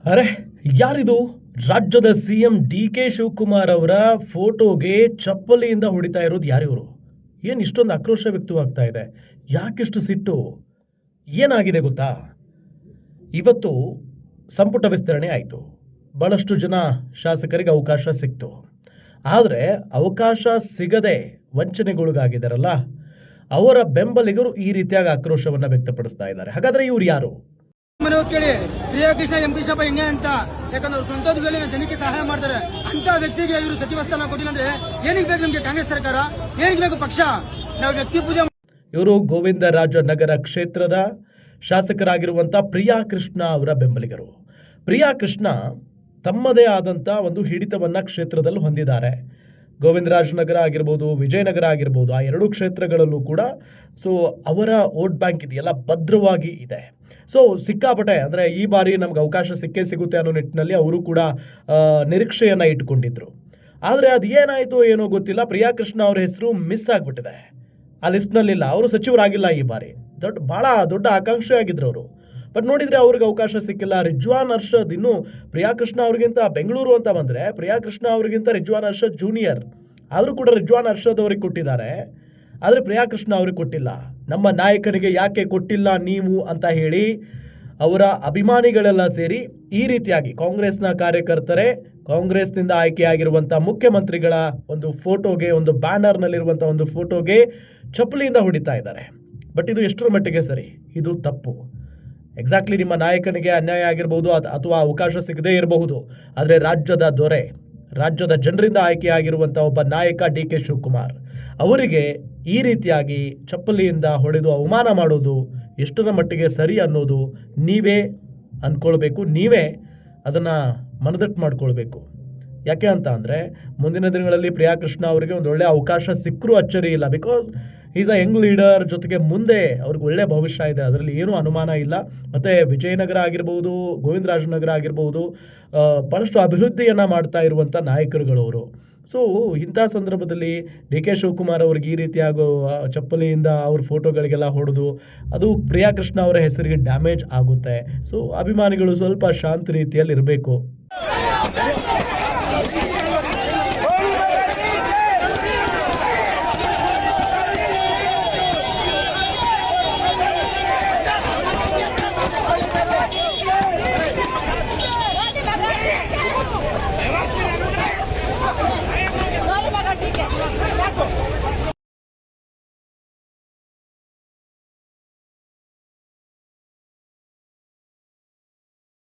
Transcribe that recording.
ಅರೆ, ಯಾರಿದು? ರಾಜ್ಯದ ಸಿಎಂ ಡಿ ಕೆ ಶಿವಕುಮಾರ್ ಅವರ ಫೋಟೋಗೆ ಚಪ್ಪಲಿಯಿಂದ ಹೊಡಿತಾ ಇರೋದು ಯಾರಿವರು? ಏನು ಇಷ್ಟೊಂದು ಆಕ್ರೋಶ ವ್ಯಕ್ತವಾಗ್ತಾ ಇದೆ? ಯಾಕಿಷ್ಟು ಸಿಟ್ಟು? ಏನಾಗಿದೆ ಗೊತ್ತಾ? ಇವತ್ತು ಸಂಪುಟ ವಿಸ್ತರಣೆ ಆಯಿತು. ಬಹಳಷ್ಟು ಜನ ಶಾಸಕರಿಗೆ ಅವಕಾಶ ಸಿಕ್ತು. ಆದರೆ ಅವಕಾಶ ಸಿಗದೆ ವಂಚನೆಗೊಳಗಾಗಿದ್ದಾರಲ್ಲ, ಅವರ ಬೆಂಬಲಿಗರು ಈ ರೀತಿಯಾಗಿ ಆಕ್ರೋಶವನ್ನು ವ್ಯಕ್ತಪಡಿಸ್ತಾ ಇದ್ದಾರೆ. ಹಾಗಾದರೆ ಇವ್ರು ಯಾರು? ಮನೆ ಕೇಳಿ ಪ್ರಿಯಾ ಕೃಷ್ಣ ಎಂ ಕೃಷ್ಣಪ್ಪ ಹೆಂಗೆ ಅಂತ, ಯಾಕಂದ್ರೆ ಸ್ವಂತದಲ್ಲಿ ಜನಕ್ಕೆ ಸಹಾಯ ಮಾಡ್ತಾರೆ ಅಂತ ವ್ಯಕ್ತಿಗೆ ಇವರು ಸಚಿವ ಸ್ಥಾನ ಕೊಟ್ಟಿಲ್ಲ ಅಂದ್ರೆ ಏನಿಗೆ ಬೇಕು ನಮ್ಗೆ ಕಾಂಗ್ರೆಸ್ ಸರ್ಕಾರ? ಏನಿಗೆ ಬೇಕು ಪಕ್ಷ? ನಾವು ವ್ಯಕ್ತಿ ಪೂಜೆ. ಇವರು ಗೋವಿಂದರಾಜನಗರ ಕ್ಷೇತ್ರದ ಶಾಸಕರಾಗಿರುವಂಥ ಪ್ರಿಯಾ ಕೃಷ್ಣ ಅವರ ಬೆಂಬಲಿಗರು. ಪ್ರಿಯಾ ಕೃಷ್ಣ ತಮ್ಮದೇ ಆದಂಥ ಒಂದು ಹಿಡಿತವನ್ನು ಕ್ಷೇತ್ರದಲ್ಲಿ ಹೊಂದಿದ್ದಾರೆ. ಗೋವಿಂದರಾಜನಗರ ಆಗಿರ್ಬೋದು, ವಿಜಯನಗರ ಆಗಿರ್ಬೋದು, ಆ ಎರಡೂ ಕ್ಷೇತ್ರಗಳಲ್ಲೂ ಕೂಡ ಅವರ ವೋಟ್ ಬ್ಯಾಂಕ್ ಇದೆಯಲ್ಲ ಭದ್ರವಾಗಿ ಇದೆ. ಸಿಕ್ಕಾಪಟ್ಟೆ ಅಂದರೆ ಈ ಬಾರಿ ನಮ್ಗೆ ಅವಕಾಶ ಸಿಕ್ಕೇ ಸಿಗುತ್ತೆ ಅನ್ನೋ ನಿಟ್ಟಿನಲ್ಲಿ ಅವರು ಕೂಡ ನಿರೀಕ್ಷೆಯನ್ನು ಇಟ್ಕೊಂಡಿದ್ರು. ಆದರೆ ಅದು ಏನಾಯಿತು ಏನೋ ಗೊತ್ತಿಲ್ಲ, ಪ್ರಿಯಾ ಕೃಷ್ಣ ಅವರ ಹೆಸರು ಮಿಸ್ ಆಗಿಬಿಟ್ಟಿದೆ. ಆ ಲಿಸ್ಟ್ನಲ್ಲಿಲ್ಲ, ಅವರು ಸಚಿವರಾಗಿಲ್ಲ ಈ ಬಾರಿ. ಭಾಳ ದೊಡ್ಡ ಆಕಾಂಕ್ಷೆ ಆಗಿದ್ರು ಅವರು. ಬಟ್ ನೋಡಿದರೆ ಅವ್ರಿಗೆ ಅವಕಾಶ ಸಿಕ್ಕಿಲ್ಲ. ರಿಜ್ವಾನ್ ಅರ್ಷದ್, ಇನ್ನು ಪ್ರಿಯಾ ಕೃಷ್ಣ ಅವ್ರಿಗಿಂತ ಬೆಂಗಳೂರು ಅಂತ ಬಂದರೆ ಪ್ರಿಯಾ ಕೃಷ್ಣ ಅವ್ರಿಗಿಂತ ರಿಜ್ವಾನ್ ಅರ್ಷದ್ ಜೂನಿಯರ್. ಆದರೂ ಕೂಡ ರಿಜ್ವಾನ್ ಅರ್ಷದ್ ಅವ್ರಿಗೆ ಕೊಟ್ಟಿದ್ದಾರೆ, ಆದರೆ ಪ್ರಿಯಾ ಕೃಷ್ಣ ಅವ್ರಿಗೆ ಕೊಟ್ಟಿಲ್ಲ. ನಮ್ಮ ನಾಯಕನಿಗೆ ಯಾಕೆ ಕೊಟ್ಟಿಲ್ಲ ನೀವು ಅಂತ ಹೇಳಿ ಅವರ ಅಭಿಮಾನಿಗಳೆಲ್ಲ ಸೇರಿ ಈ ರೀತಿಯಾಗಿ ಕಾಂಗ್ರೆಸ್ನ ಕಾರ್ಯಕರ್ತರೇ ಕಾಂಗ್ರೆಸ್ನಿಂದ ಆಯ್ಕೆಯಾಗಿರುವಂಥ ಮುಖ್ಯಮಂತ್ರಿಗಳ ಒಂದು ಫೋಟೋಗೆ, ಒಂದು ಬ್ಯಾನರ್ನಲ್ಲಿರುವಂಥ ಒಂದು ಫೋಟೋಗೆ ಚಪ್ಪಲಿಯಿಂದ ಹೊಡಿತಾ ಇದ್ದಾರೆ. ಬಟ್ ಇದು ಎಷ್ಟರ ಮಟ್ಟಿಗೆ ಸರಿ? ಇದು ತಪ್ಪು. ಎಕ್ಸಾಕ್ಟ್ಲಿ ನಿಮ್ಮ ನಾಯಕನಿಗೆ ಅನ್ಯಾಯ ಆಗಿರ್ಬೋದು ಅಥವಾ ಅವಕಾಶ ಸಿಗದೇ ಇರಬಹುದು. ಆದರೆ ರಾಜ್ಯದ ದೊರೆ, ರಾಜ್ಯದ ಜನರಿಂದ ಆಯ್ಕೆಯಾಗಿರುವಂಥ ಒಬ್ಬ ನಾಯಕ ಡಿ ಕೆ ಶಿವಕುಮಾರ್ ಅವರಿಗೆ ಈ ರೀತಿಯಾಗಿ ಚಪ್ಪಲಿಯಿಂದ ಹೊಡೆದು ಅವಮಾನ ಮಾಡೋದು ಎಷ್ಟರ ಮಟ್ಟಿಗೆ ಸರಿ ಅನ್ನೋದು ನೀವೇ ಅಂದ್ಕೊಳ್ಬೇಕು, ನೀವೇ ಅದನ್ನು ಮನದಟ್ಟು ಮಾಡ್ಕೊಳ್ಬೇಕು. ಯಾಕೆ ಅಂತ ಅಂದರೆ ಮುಂದಿನ ದಿನಗಳಲ್ಲಿ ಪ್ರಿಯಾ ಕೃಷ್ಣ ಅವರಿಗೆ ಒಂದು ಒಳ್ಳೆಯ ಅವಕಾಶ ಸಿಕ್ಕರೂ ಅಚ್ಚರಿ ಇಲ್ಲ. Because is a young leader, ಜೊತೆಗೆ ಮುಂದೆ ಅವ್ರಿಗೆ ಒಳ್ಳೆಯ ಭವಿಷ್ಯ ಇದೆ, ಅದರಲ್ಲಿ ಏನೂ ಅನುಮಾನ ಇಲ್ಲ. ಮತ್ತು ವಿಜಯನಗರ ಆಗಿರ್ಬೋದು, ಗೋವಿಂದರಾಜನಗರ ಆಗಿರ್ಬೋದು, ಭಾಳಷ್ಟು ಅಭಿವೃದ್ಧಿಯನ್ನು ಮಾಡ್ತಾ ಇರುವಂಥ ನಾಯಕರುಗಳವರು. ಇಂಥ ಸಂದರ್ಭದಲ್ಲಿ ಡಿ ಕೆ ಶಿವಕುಮಾರ್ ಅವ್ರಿಗೆ ಈ ರೀತಿಯಾಗೋ ಚಪ್ಪಲಿಯಿಂದ ಅವ್ರ ಫೋಟೋಗಳಿಗೆಲ್ಲ ಹೊಡೆದು ಅದು ಪ್ರಿಯಾ ಕೃಷ್ಣ ಅವರ ಹೆಸರಿಗೆ ಡ್ಯಾಮೇಜ್ ಆಗುತ್ತೆ. ಅಭಿಮಾನಿಗಳು ಸ್ವಲ್ಪ ಶಾಂತ ರೀತಿಯಲ್ಲಿ ಇರಬೇಕು.